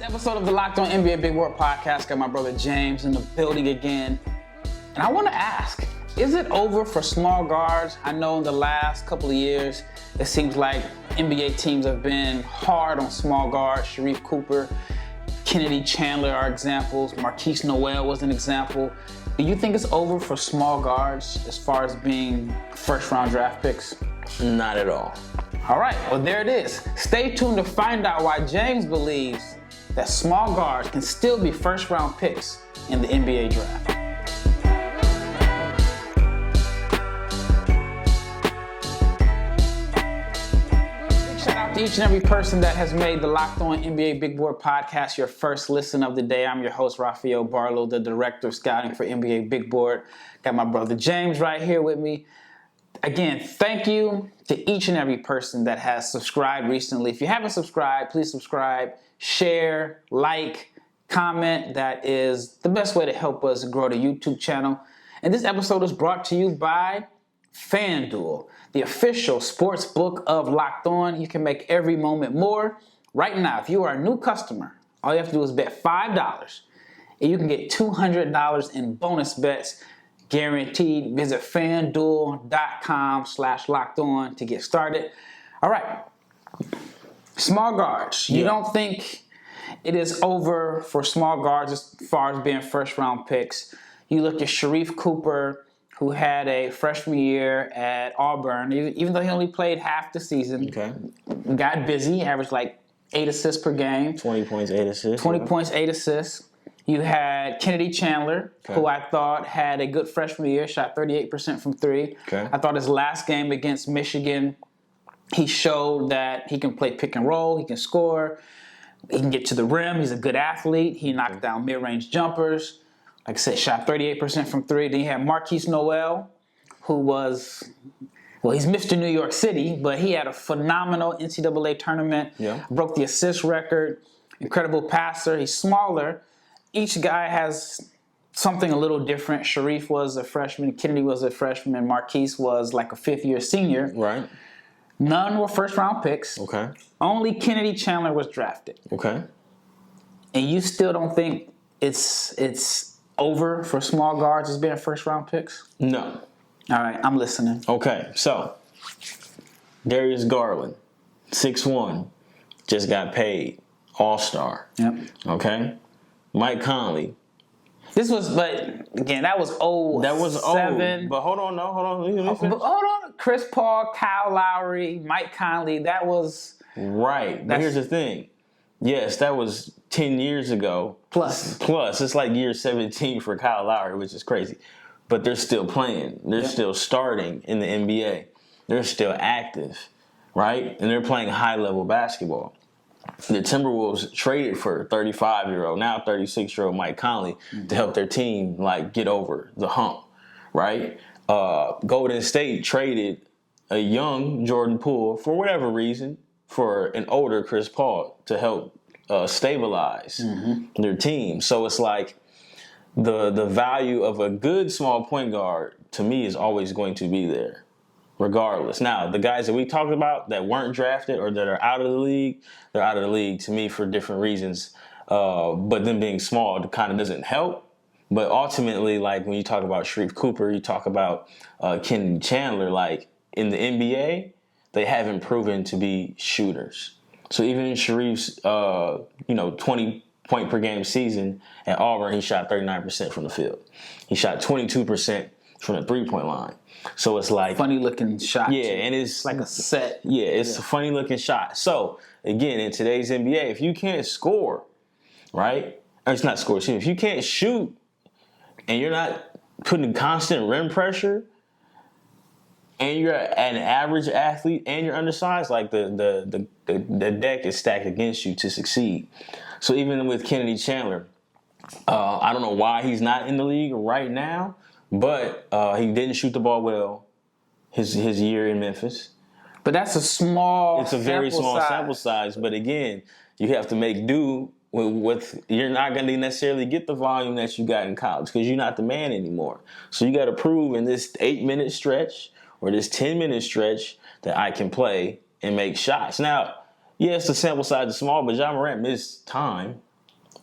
Episode of the Locked On NBA Big Board podcast. Got my brother James in the building again. And I want to ask, is it over for small guards? I know in the last couple of years, it seems like NBA teams have been hard on small guards. Sharife Cooper, Kennedy Chandler are examples. Markuis Nowell was an example. Do you think it's over for small guards as far as being first-round draft picks? Not at all. All right, well, there it is. Stay tuned to find out why James believes that small guards can still be first-round picks in the NBA draft. Big shout out to each and every person that has made the Locked On NBA Big Board podcast your first listen of the day. I'm your host, Rafael Barlowe, the director of scouting for NBA Big Board. Got my brother James right here with me. Again, thank you to each and every person that has subscribed recently. If you haven't subscribed, please subscribe, share, like, comment. That is the best way to help us grow the YouTube channel. And this episode is brought to you by FanDuel, the official sports book of Locked On. You can make every moment more. Right now, if you are a new customer, all you have to do is bet $5, and you can get $200 in bonus bets. Guaranteed. Visit fanduel.com/lockedon to get started. All right. Small guards. You don't think it is over for small guards as far as being first-round picks. You look at Sharife Cooper, who had a freshman year at Auburn, even though he only played half the season. Okay. Got busy, averaged like 8 assists per game. 20 points, 8 assists. 20 points, 8 assists. You had Kennedy Chandler, who I thought had a good freshman year, shot 38% from three. Okay. I thought his last game against Michigan, he showed that he can play pick and roll, he can score, he can get to the rim, he's a good athlete, he knocked down mid-range jumpers. Like I said, shot 38% from three. Then you had Markuis Nowell, who was, well, he's Mr. New York City, but he had a phenomenal NCAA tournament, broke the assist record, incredible passer, he's smaller. Each guy has something a little different. Sharife was a freshman, Kennedy was a freshman, Markuis was like a fifth-year senior. Right. None were first-round picks. Okay. Only Kennedy Chandler was drafted. Okay. And you still don't think it's over for small guards as being first-round picks? No. All right, I'm listening. Okay, so Darius Garland, 6'1", just got paid, all-star. Yep. Okay. Mike Conley. This was, but again, that was 07. That was old. But hold on. Let me finish. Hold on. Chris Paul, Kyle Lowry, Mike Conley, that was... Right. But here's the thing. Yes, that was 10 years ago. Plus. It's like year 17 for Kyle Lowry, which is crazy. But they're still playing. They're still starting in the NBA. They're still active, right? And they're playing high-level basketball. The Timberwolves traded for 35-year-old, now 36-year-old Mike Conley to help their team like get over the hump, right? Golden State traded a young Jordan Poole for whatever reason for an older Chris Paul to help stabilize their team. So it's like the value of a good small point guard to me is always going to be there, regardless. Now, the guys that we talked about that weren't drafted or that are out of the league, they're out of the league to me for different reasons. But them being small kind of doesn't help. But ultimately, like when you talk about Sharife Cooper, you talk about Kennedy Chandler, like in the NBA, they haven't proven to be shooters. So even in Sharife's 20-point per game season at Auburn, he shot 39% from the field. He shot 22% from the three-point line. So it's like funny looking shot. Yeah, and it's like a set. Yeah, it's a funny looking shot. So again, in today's NBA, if you can't score, right? Or it's not score, if you can't shoot and you're not putting constant rim pressure and you're an average athlete and you're undersized, like the deck is stacked against you to succeed. So even with Kennedy Chandler, I don't know why he's not in the league right now. But he didn't shoot the ball well his year in Memphis. But that's a small It's a very small sample size. But again, you have to make do with you're not going to necessarily get the volume that you got in college because you're not the man anymore. So you got to prove in this 8-minute stretch or this 10-minute stretch that I can play and make shots. Now, yes, the sample size is small, but Ja Morant missed time.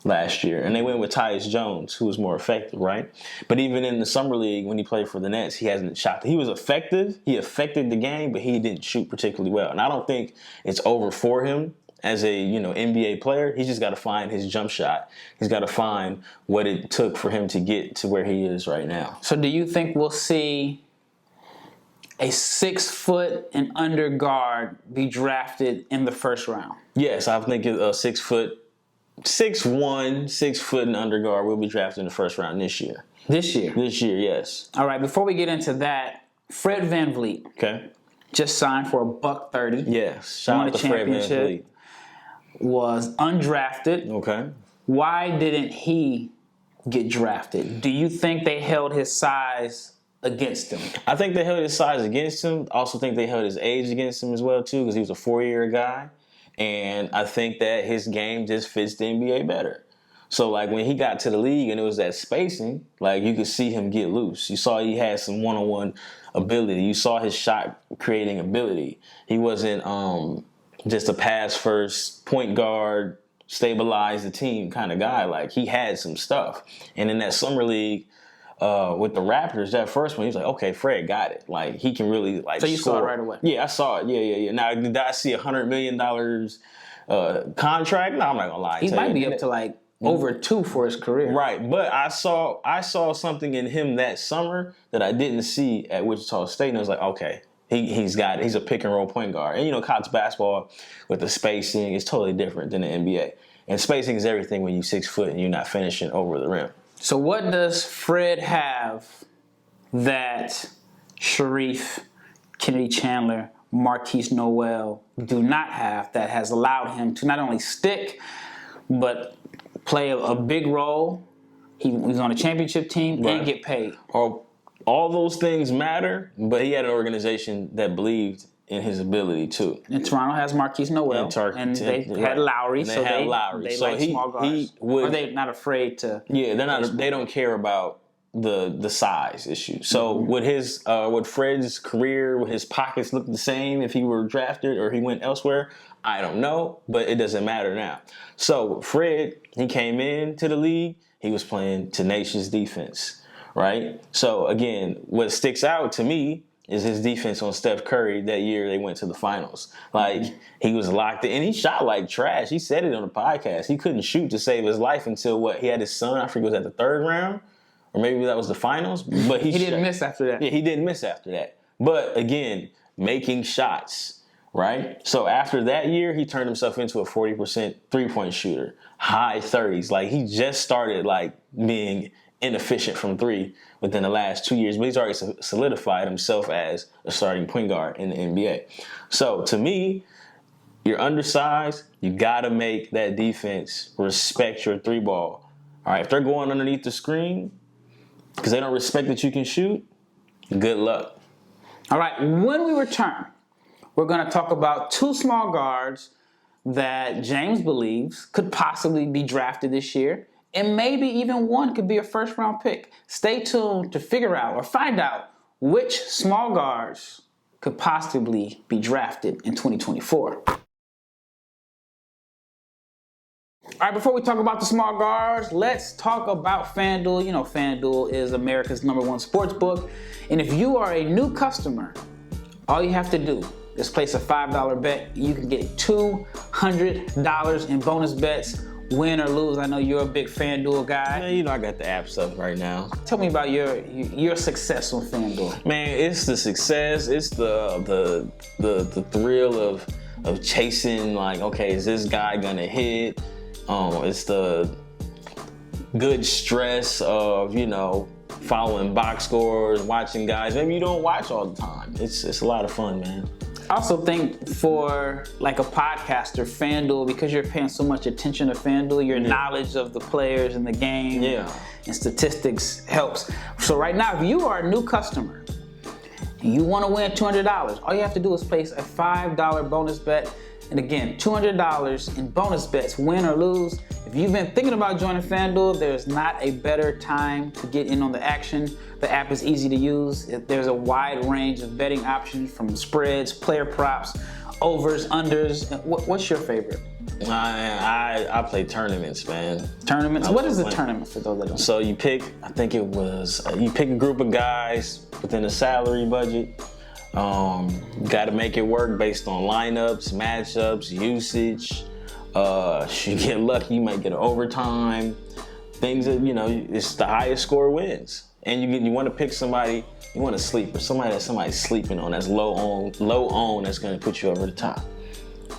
last year, and they went with Tyus Jones, who was more effective, right? But even in the summer league, when he played for the Nets, he hasn't shot. He was effective. He affected the game, but he didn't shoot particularly well. And I don't think it's over for him as a NBA player. He's just got to find his jump shot. He's got to find what it took for him to get to where he is right now. So do you think we'll see a 6 foot and under guard be drafted in the first round? Yes, I think a 6'1", 6 foot and under guard will be drafted in the first round this year. This year? This year, yes. All right, before we get into that, Fred Van Vleet. Okay. Just signed for $130. Yes. Shout out to Fred Van Vleet. Was undrafted. Okay. Why didn't he get drafted? Do you think they held his size against him? I think they held his size against him. I also think they held his age against him as well, too, because he was a 4-year guy. And I think that his game just fits the NBA better. So, like, when he got to the league and it was that spacing, like, you could see him get loose. You saw he had some one-on-one ability. You saw his shot-creating ability. He wasn't just a pass-first, point guard, stabilize the team kind of guy. Like, he had some stuff. And in that summer league with the Raptors, that first one, he was like, okay, Fred got it. Like, he can really, like, So you score. saw it right away? Yeah, I saw it. Yeah. Now, did I see $100 million contract? No, I'm not going to lie. He might be up to, like, over 2 for his career. Right, but I saw something in him that summer that I didn't see at Wichita State, and I was like, okay, he's got it. He's a pick-and-roll point guard. And, college basketball with the spacing is totally different than the NBA. And spacing is everything when you're 6 foot and you're not finishing over the rim. So what does Fred have that Sharife, Kennedy Chandler, Markuis, Nowell do not have that has allowed him to not only stick, but play a big role? He's on a championship team and get paid. All those things matter, but he had an organization that believed in his ability too. And Toronto has Markuis, Nowell, and they had Lowry, so they like small guards. Or they're not afraid to. Yeah, they're not. They don't care about the size issue. So would Fred's career, would his pockets look the same if he were drafted or he went elsewhere? I don't know, but it doesn't matter now. So Fred, he came into the league, he was playing tenacious defense, right? So again, what sticks out to me is his defense on Steph Curry that year they went to the finals. Like, he was locked in, and he shot like trash. He said it on the podcast. He couldn't shoot to save his life until he had his son, I forget, was at the third round, or maybe that was the finals. But he didn't miss after that. Yeah, he didn't miss after that. But again, making shots, right? So after that year, he turned himself into a 40% three-point shooter, high 30s. Like, he just started, like, being inefficient from three within the last 2 years, but he's already solidified himself as a starting point guard in the NBA. So to me, you're undersized, you got to make that defense respect your three ball. All right, if they're going underneath the screen because they don't respect that you can shoot, good luck. All right, when we return, we're going to talk about 2 small guards that James believes could possibly be drafted this year. And maybe even one could be a first-round pick. Stay tuned to figure out or find out which small guards could possibly be drafted in 2024. All right, before we talk about the small guards, let's talk about FanDuel. You know, FanDuel is America's #1 sports book. And if you are a new customer, all you have to do is place a $5 bet. You can get $200 in bonus bets. Win or lose, I know you're a big FanDuel guy. Man, I got the apps up right now. Tell me about your success on FanDuel. Man, it's the success. It's the thrill of chasing. Like, okay, is this guy gonna hit? It's the good stress of following box scores, watching guys. Maybe you don't watch all the time. It's a lot of fun, man. I also think for like a podcaster, FanDuel, because you're paying so much attention to FanDuel, your knowledge of the players and the game and statistics helps. So right now, if you are a new customer and you want to win $200, all you have to do is place a $5 bonus bet. And again, $200 in bonus bets, win or lose. If you've been thinking about joining FanDuel, there's not a better time to get in on the action. The app is easy to use. There's a wide range of betting options from spreads, player props, Overs, unders. What's your favorite? I play tournaments, man. Tournaments? What is a tournament for those that don't know? So you pick, I think it was, you pick a group of guys within a salary budget. Got to make it work based on lineups, matchups, usage. You get lucky, you might get an overtime. Things that, it's the highest score wins. And you want to pick somebody, you want to sleep, or somebody's sleeping on, that's low on, that's going to put you over the top.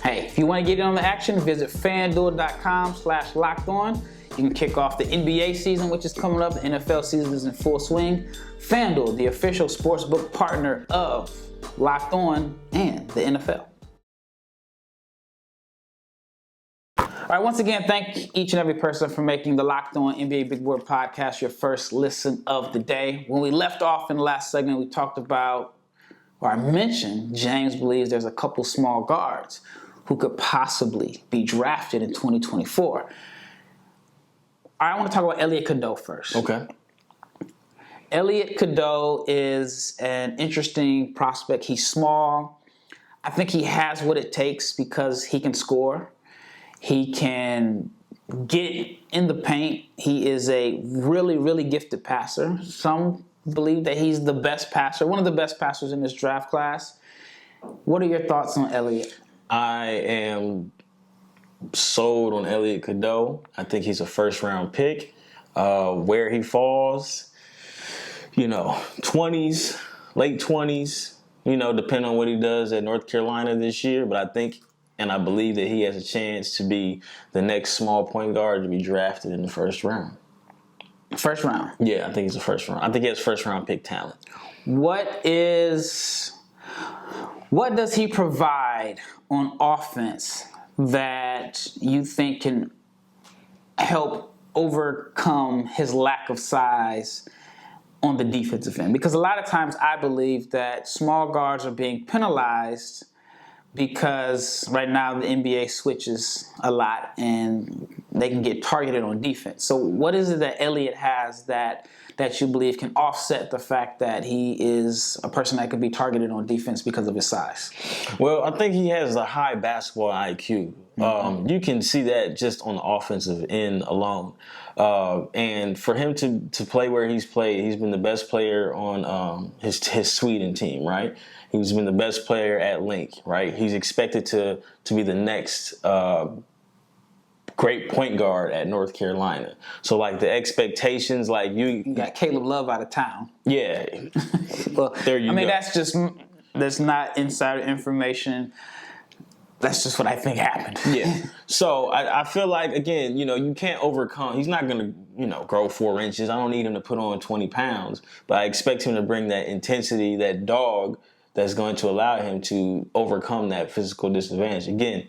Hey, if you want to get in on the action, visit fanduel.com/lockedon. You can kick off the NBA season, which is coming up. The NFL season is in full swing. FanDuel, the official sportsbook partner of Locked On and the NFL. All right, once again, thank each and every person for making the Locked On NBA Big Board podcast your first listen of the day. When we left off in the last segment, we talked about, or I mentioned, James believes there's a couple small guards who could possibly be drafted in 2024. All right, I want to talk about Elliot Cadeau first. Okay. Elliot Cadeau is an interesting prospect. He's small. I think he has what it takes because he can score. He can get in the paint. He is a really, really gifted passer. Some believe that he's the best passer, one of the best passers in this draft class. What are your thoughts on Elliot? I am sold on Elliot Cadeau. I think he's a first-round pick. Where he falls, 20s, late 20s, depending on what he does at North Carolina this year. But I think and I believe that he has a chance to be the next small point guard to be drafted in the first round. First round? Yeah, I think he's a first round. I think he has first-round pick talent. What does he provide on offense that you think can help overcome his lack of size on the defensive end? Because a lot of times I believe that small guards are being penalized because right now the NBA switches a lot and they can get targeted on defense. So what is it that Elliot has that you believe can offset the fact that he is a person that could be targeted on defense because of his size? Well, I think he has a high basketball IQ. Mm-hmm. You can see that just on the offensive end alone. And for him to play where he's played, he's been the best player on his Sweden team, right? He's been the best player at Link, right? He's expected to be the next great point guard at North Carolina. So, the expectations, you got Caleb Love out of town. Yeah. Well, there you go. That's not insider information. That's just what I think happened. Yeah. So I feel like, again, you can't overcome. He's not going to, grow 4 inches. I don't need him to put on 20 pounds. But I expect him to bring that intensity, that dog that's going to allow him to overcome that physical disadvantage. Again,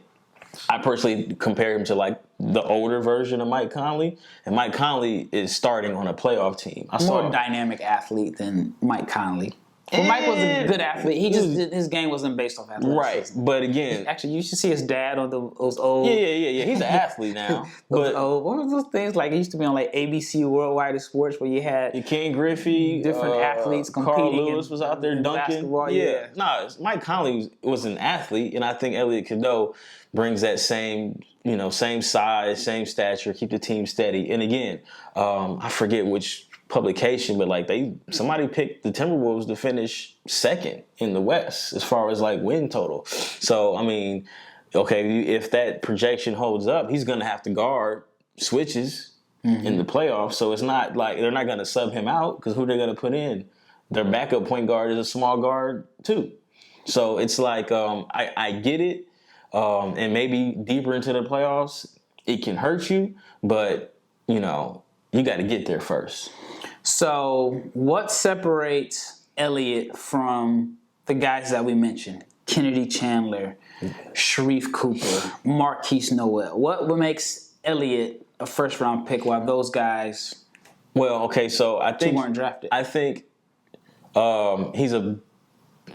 I personally compare him to, the older version of Mike Conley. And Mike Conley is starting on a playoff team. More dynamic athlete than Mike Conley. Well, Mike was a good athlete. His game wasn't based off athleticism. Right, but again, actually, you should see his dad on those old. Yeah. He's an athlete now. What were those things it used to be on ABC Worldwide Sports where you had Ken Griffey, different athletes competing. Carl Lewis was out there dunking. Basketball, yeah. Mike Conley was an athlete, and I think Elliot Cadeau brings that same size, same stature, keep the team steady. And again, I forget which publication, but somebody picked the Timberwolves to finish second in the West as far as win total. So if that projection holds up, he's gonna have to guard switches in the playoffs. So it's not they're not gonna sub him out because who they're gonna put in? Their backup point guard is a small guard too. So it's I get it, and maybe deeper into the playoffs it can hurt you, but you got to get there first. So what separates Elliot from the guys that we mentioned? Kennedy Chandler, Sharife Cooper, Markuis Nowell. What makes Elliot a first-round pick while those guys so I think weren't drafted? I think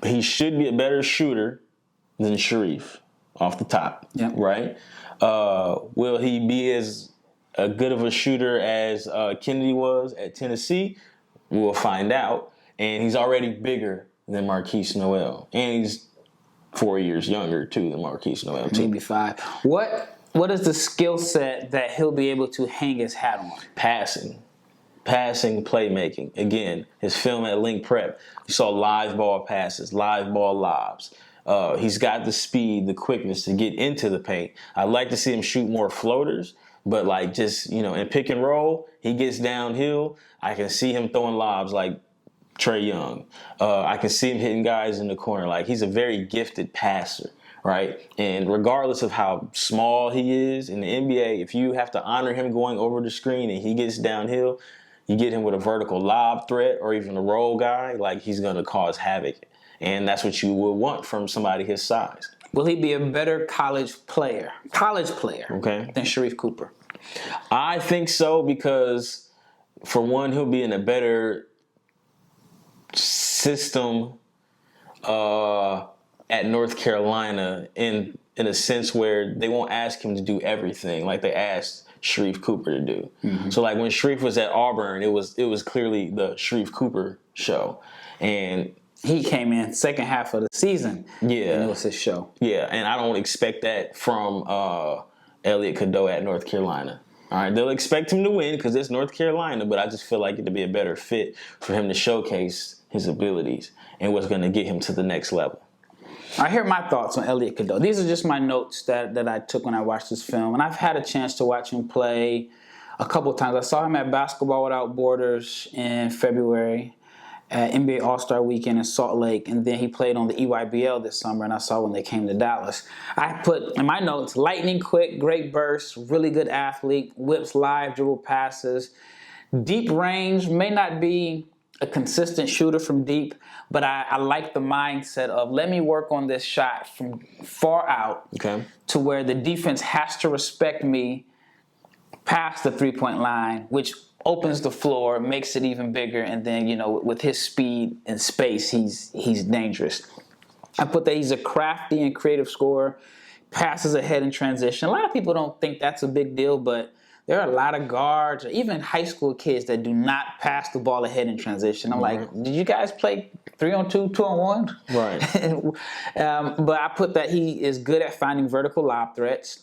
he should be a better shooter than Sharife off the top, right? Will he be as good of a shooter as Kennedy was at Tennessee? We'll find out. And he's already bigger than Markuis Nowell. And he's 4 years younger, too, than Markuis Nowell, too. Maybe 5. What is the skill set that he'll be able to hang his hat on? Passing, playmaking. Again, his film at Link Prep, you saw live ball passes, live ball lobs. He's got the speed, the quickness to get into the paint. I'd like to see him shoot more floaters, but like just, in pick and roll, he gets downhill. I can see him throwing lobs like Trae Young. I can see him hitting guys in the corner. Like, he's a very gifted passer, right? And regardless of how small he is in the NBA, if you have to honor him going over the screen and he gets downhill, you get him with a vertical lob threat or even a roll guy, like, he's going to cause havoc. And that's what you would want from somebody his size. Will he be a better college player, okay, than Sharife Cooper? I think so, because, for one, he'll be in a better system at North Carolina in a sense where they won't ask him to do everything like they asked Sharife Cooper to do. Mm-hmm. So, like, when Sharife was at Auburn, it was clearly the Sharife Cooper show, and he came in second half of the season. Yeah, and it was his show. Yeah, and I don't expect that from Elliot Cadeau at North Carolina. All right, they'll expect him to win because it's North Carolina, but I just feel like it'd be a better fit for him to showcase his abilities and what's going to get him to the next level. I hear my thoughts on Elliot Cadeau. These are just my notes that I took when I watched this film, and I've had a chance to watch him play a couple times. I saw him at Basketball Without Borders in February, at NBA All-Star Weekend in Salt Lake, and then he played on the EYBL this summer, and I saw when they came to Dallas. I put in my notes, lightning quick, great burst, really good athlete, whips live, dribble passes, deep range, may not be a consistent shooter from deep, but I like the mindset of let me work on this shot from far out to where the defense has to respect me past the three-point line, which opens the floor, makes it even bigger, and then, with his speed and space, he's dangerous. I put that he's a crafty and creative scorer, passes ahead in transition. A lot of people don't think that's a big deal, but there are a lot of guards, or even high school kids, that do not pass the ball ahead in transition. I'm like, did you guys play 3-on-2, 2-on-1? Right. But I put that he is good at finding vertical lob threats.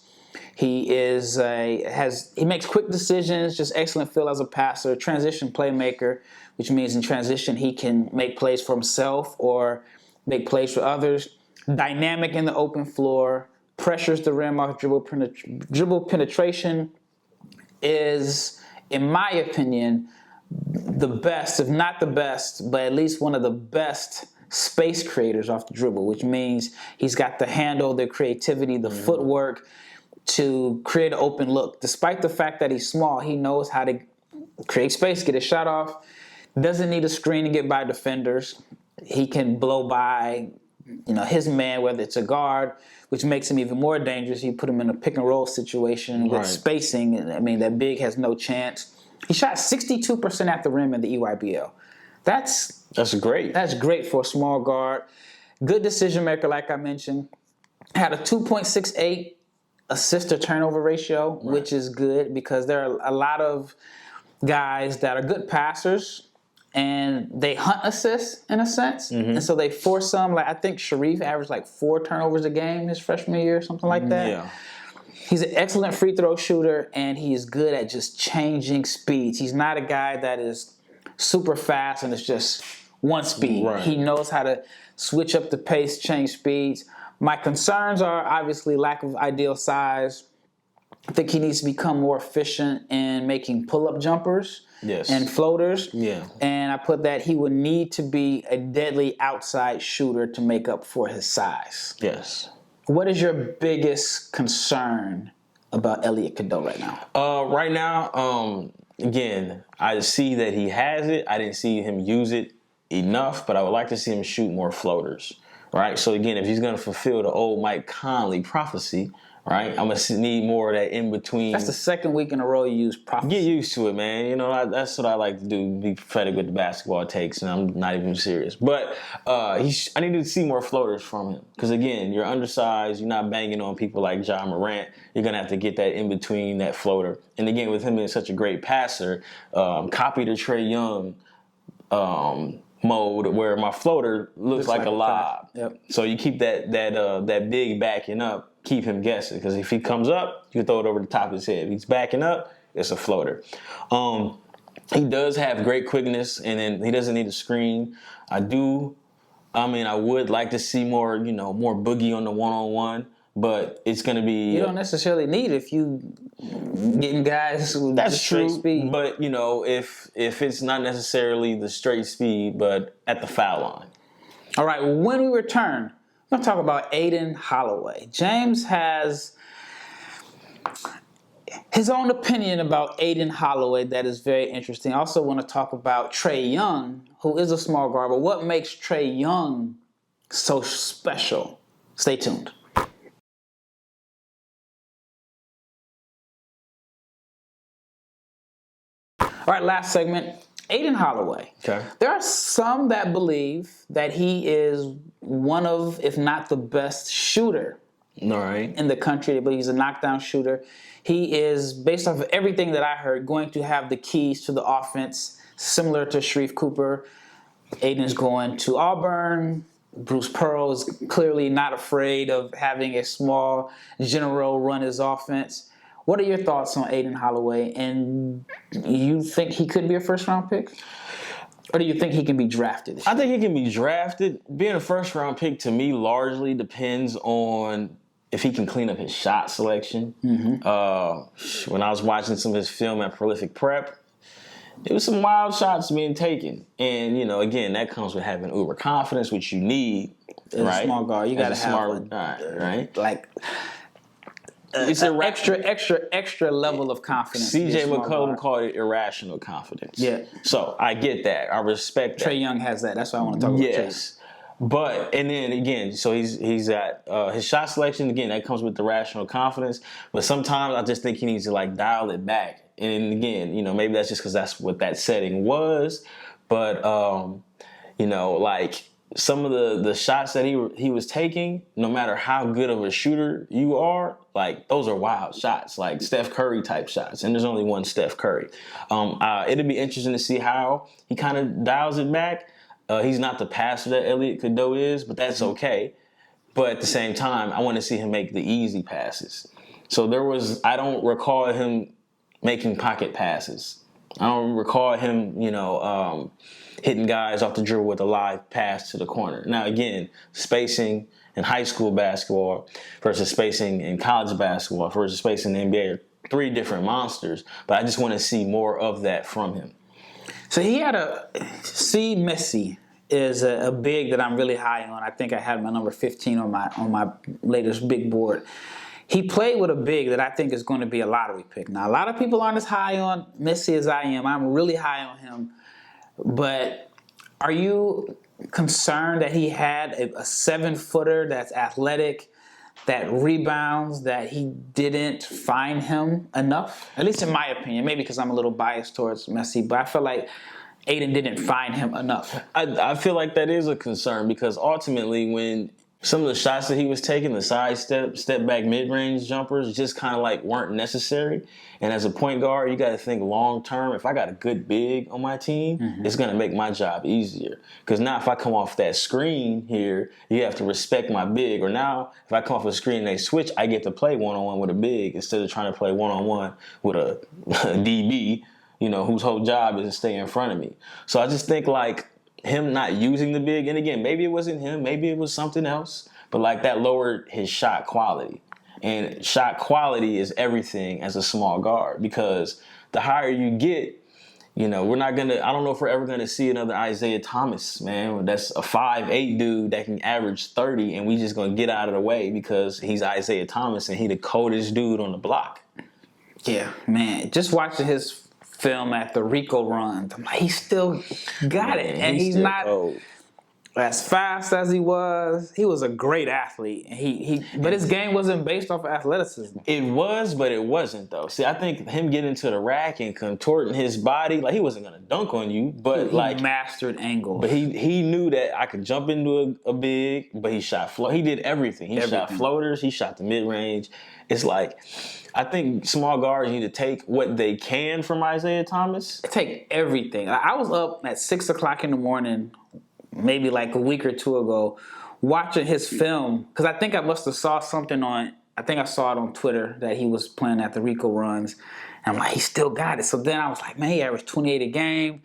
He makes quick decisions, just excellent feel as a passer, transition playmaker, which means in transition he can make plays for himself or make plays for others. Dynamic in the open floor, pressures the rim off dribble penetration is, in my opinion, the best, if not the best, but at least one of the best space creators off the dribble, which means he's got the handle, the creativity, the footwork to create an open look. Despite the fact that he's small, he knows how to create space, get a shot off, doesn't need a screen to get by defenders. He can blow by, his man, whether it's a guard, which makes him even more dangerous. You put him in a pick and roll situation with spacing. I mean, that big has no chance. He shot 62% at the rim in the EYBL. That's great. That's great for a small guard. Good decision maker, like I mentioned. Had a 2.68 assist to turnover ratio, which is good because there are a lot of guys that are good passers and they hunt assists in a sense. And so they force some. Like, I think Sharife averaged 4 turnovers a game his freshman year, something like that. Yeah. He's an excellent free throw shooter, and he is good at just changing speeds. He's not a guy that is super fast and it's just one speed. Right. He knows how to switch up the pace, change speeds. My concerns are obviously lack of ideal size. I think he needs to become more efficient in making pull-up jumpers and floaters. Yeah. And I put that he would need to be a deadly outside shooter to make up for his size. Yes. What is your biggest concern about Elliot Cadeau right now? Right now, again, I see that he has it. I didn't see him use it enough, but I would like to see him shoot more floaters. Right? So, again, if he's going to fulfill the old Mike Conley prophecy, right, I'm going to need more of that in-between. That's the second week in a row you use prophecy. Get used to it, man. That's what I like to do, be prophetic with the basketball takes, and I'm not even serious. But I need to see more floaters from him because, again, you're undersized. You're not banging on people like Ja Morant. You're going to have to get that in-between, that floater. And, again, with him being such a great passer, copy the Trae Young mode where my floater looks like a lob. Yep. So you keep that big backing up, keep him guessing. Because if he comes up, you can throw it over the top of his head. If he's backing up, it's a floater. He does have great quickness, and then he doesn't need a screen. I would like to see more boogie on the one-on-one, but it's going to be... You don't necessarily need if you getting guys with That's straight true, speed. but, if it's not necessarily the straight speed, but at the foul line. All right, when we return, we're going to talk about Aden Holloway. James has his own opinion about Aden Holloway that is very interesting. I also want to talk about Trae Young, who is a small guard, but what makes Trae Young so special? Stay tuned. All right, last segment, Aden Holloway. Okay. There are some that believe that he is one of, if not the best shooter All right. in the country, but he's a knockdown shooter. He is, based off of everything that I heard, going to have the keys to the offense, similar to Sharife Cooper. Aden's going to Auburn. Bruce Pearl is clearly not afraid of having a small general run his offense. What are your thoughts on Aden Holloway? And you think he could be a first-round pick? Or do you think he can be drafted? I think he can be drafted. Being a first-round pick, to me, largely depends on if he can clean up his shot selection. Mm-hmm. When I was watching some of his film at Prolific Prep, there was some wild shots being taken. And, again, that comes with having uber confidence, which you need, As right? a small guard, you got to have smart right? Like it's an extra level of confidence. C.J. McCollum called it irrational confidence. Yeah. So I get that. I respect that. Trae Young has that. That's why I want to talk about Trae. Yes. But, and then again, so he's at his shot selection, again, that comes with the rational confidence. But sometimes I just think he needs to dial it back. And again, maybe that's just because that's what that setting was. But, some of the shots that he was taking, no matter how good of a shooter you are, those are wild shots, like Steph Curry type shots. And there's only one Steph Curry. It'll be interesting to see how he kind of dials it back. He's not the passer that Elliot Cadeau is, but that's okay. But at the same time, I want to see him make the easy passes. So I don't recall him making pocket passes. I don't recall him, hitting guys off the dribble with a live pass to the corner. Now, again, spacing in high school basketball versus spacing in college basketball versus spacing in the NBA are three different monsters, but I just want to see more of that from him. So he had Messi is a big that I'm really high on. I think I had my number 15 on my latest big board. He played with a big that I think is going to be a lottery pick. Now, a lot of people aren't as high on Messi as I am. I'm really high on him. But are you concerned that he had a 7-footer that's athletic, that rebounds, that he didn't find him enough? At least in my opinion. Maybe because I'm a little biased towards Messi, but I feel like Aden didn't find him enough. I feel like that is a concern because ultimately when some of the shots that he was taking, the side step back mid-range jumpers, just kind of weren't necessary. And as a point guard, you got to think long term. If I got a good big on my team, it's going to make my job easier. Because now if I come off that screen here, you have to respect my big. Or now if I come off a screen and they switch, I get to play one-on-one with a big instead of trying to play one-on-one with a DB, whose whole job is to stay in front of me. So I just think him not using the big, and again, maybe it wasn't him, maybe it was something else, but that lowered his shot quality. And shot quality is everything as a small guard because the higher you get, I don't know if we're ever gonna see another Isaiah Thomas, man. That's a 5'8" dude that can average 30, and we just gonna get out of the way because he's Isaiah Thomas and he the coldest dude on the block. Yeah, man. Just watching his film at the Rico run, I'm like, he still got it, and he's not. Cold. as fast as he was a great athlete. But his game wasn't based off of athleticism. It was, but it wasn't though. See, I think him getting to the rack and contorting his body, like he wasn't gonna dunk on you, but He like mastered angles. But he knew that I could jump into a big, but he shot he did everything. He shot floaters, he shot the mid range. It's like I think small guards need to take what they can from Isaiah Thomas. Take everything. I was up at 6 o'clock in the morning, maybe like a week or two ago, watching his film because I think I must have saw something I think I saw it on Twitter that he was playing at the Rico runs. And I'm like, he still got it. So then I was like, man, he averaged 28 a game.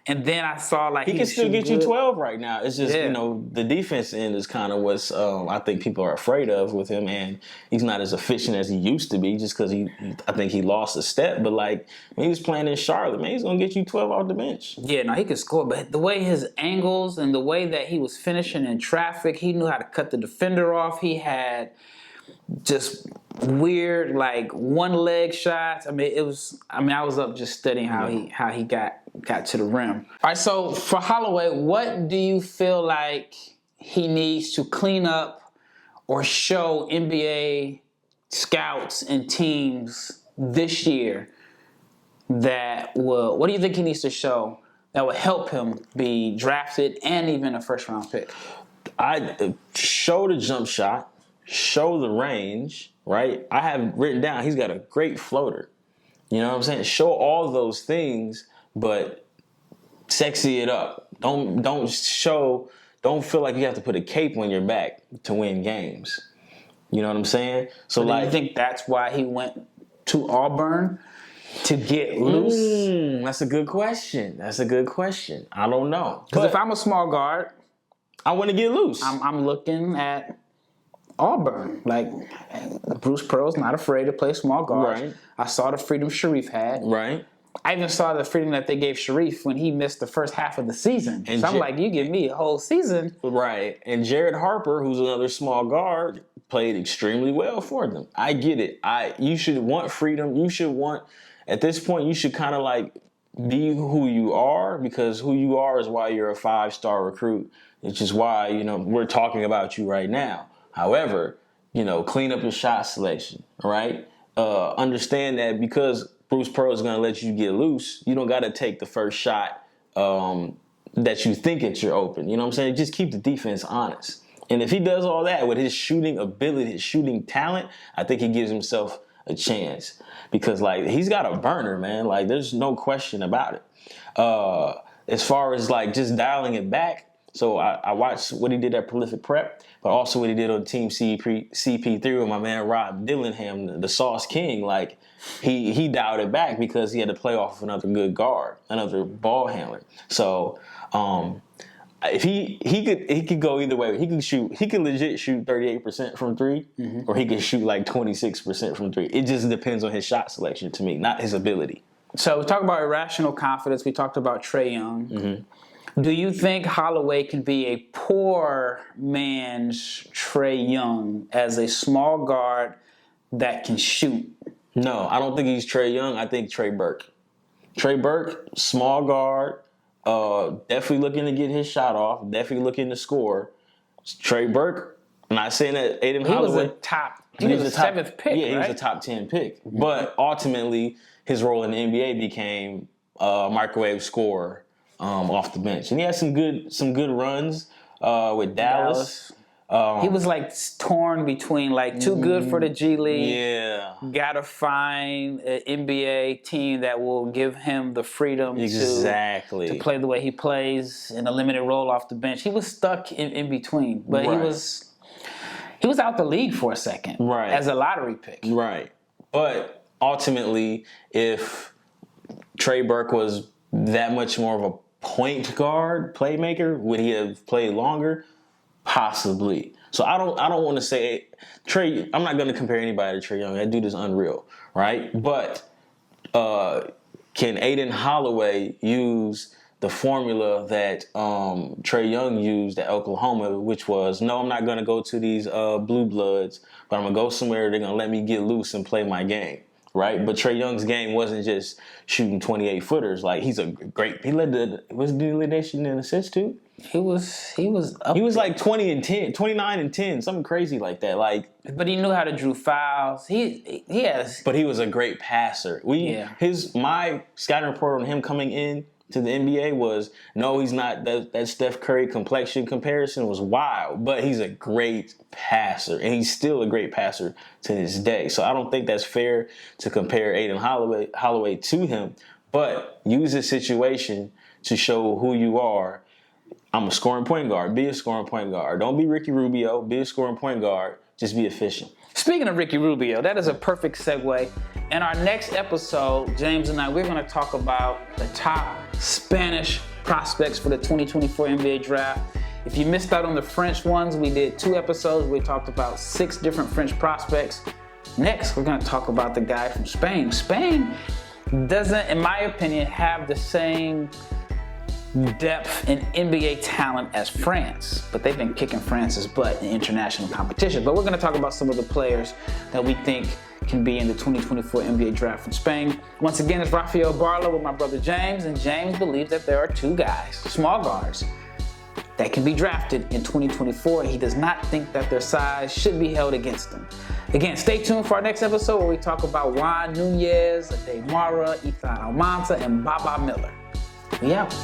And then I saw like he can still get you 12 right now. It's just the defense end is kind of what's I think people are afraid of with him, and he's not as efficient as he used to be just because I think he lost a step. But like when he was playing in Charlotte, man, he's gonna get you 12 off the bench. Yeah, no, he could score, but the way his angles and the way that he was finishing in traffic, he knew how to cut the defender off. He had just weird like one leg shots. I was up just studying how he got to the rim. All right, so for Holloway, what do you feel like he needs to clean up or show NBA scouts and teams this year what do you think he needs to show that would help him be drafted and even a first round pick? I show the jump shot. Show the range, right? I have written down he's got a great floater. You know what I'm saying? Show all those things, but sexy it up. Don't feel like you have to put a cape on your back to win games. You know what I'm saying? So do you think that's why he went to Auburn to get loose? That's a good question. I don't know. Because if I'm a small guard, I want to get loose. I'm looking at Auburn. Like, Bruce Pearl's not afraid to play small guard. Right. I saw the freedom Sharife had. Right. I even saw the freedom that they gave Sharife when he missed the first half of the season. And so I'm like, you give me a whole season. Right. And Jared Harper, who's another small guard, played extremely well for them. I get it. You should want freedom. At this point, you should kind of like be who you are, because who you are is why you're a 5-star recruit. It's just why, we're talking about you right now. However, clean up your shot selection, right? Understand that because Bruce Pearl is going to let you get loose, you don't got to take the first shot that you think you're open. You know what I'm saying? Just keep the defense honest. And if he does all that with his shooting ability, his shooting talent, I think he gives himself a chance. Because, like, he's got a burner, man. Like, there's no question about it. As far as, like, just dialing it back, so I watched what he did at Prolific Prep, but also what he did on Team CP3 with my man Rob Dillingham, the Sauce King. Like, he dialed it back because he had to play off of another good guard, another ball handler. So if he could go either way. He could legit shoot 38% from three, or he could shoot like 26% from three. It just depends on his shot selection to me, not his ability. So we talked about irrational confidence. We talked about Trae Young. Mm-hmm. Do you think Holloway can be a poor man's Trae Young as a small guard that can shoot? No, I don't think he's Trae Young. I think Trey Burke. Trey Burke, small guard, definitely looking to get his shot off, definitely looking to score. Trey Burke, I'm not saying that Aden Holloway. He was a seventh pick, yeah, right? He was a top 10 pick. But ultimately, his role in the NBA became microwave scorer. Off the bench, and he had some good runs with Dallas. He was like torn between like too good for the G League. Yeah, gotta find an NBA team that will give him the freedom to play the way he plays in a limited role off the bench. He was stuck in between, but he was out the league for a second, right, as a lottery pick, right. But ultimately, if Trey Burke was that much more of a point guard, playmaker, would he have played longer? Possibly. So I don't want to say Trey. I'm not going to compare anybody to Trae Young. That dude is unreal, right? But can Aden Holloway use the formula that Trae Young used at Oklahoma, which was, no, I'm not going to go to these blue bloods, but I'm going to go somewhere they're going to let me get loose and play my game, right? But Trae Young's game wasn't just shooting 28 footers. Like he led the nation in assists too. He was Like 29 and 10, something crazy like that. Like, but he knew how to draw fouls. But he was a great passer. My scouting report on him coming in to the NBA was, no, he's not. That Steph Curry complexion comparison was wild, but he's a great passer, and he's still a great passer to this day. So I don't think that's fair to compare Aden Holloway to him, but use this situation to show who you are. I'm a scoring point guard. Be a scoring point guard. Don't be Ricky Rubio. Be a scoring point guard. Just be efficient. Speaking of Ricky Rubio, that is a perfect segue. In our next episode, James and I, we're going to talk about the top Spanish prospects for the 2024 NBA Draft. If you missed out on the French ones, we did 2 episodes. We talked about 6 different French prospects. Next, we're going to talk about the guy from Spain. Spain doesn't, in my opinion, have the same depth in NBA talent as France, but they've been kicking France's butt in international competition. But we're going to talk about some of the players that we think can be in the 2024 NBA Draft from Spain. Once again, it's Rafael Barlowe with my brother James, and James believes that there are 2 guys, small guards, that can be drafted in 2024. He does not think that their size should be held against them. Again, stay tuned for our next episode where we talk about Juan Nunez, Ademara, Ethan Almanta, and Baba Miller. We out.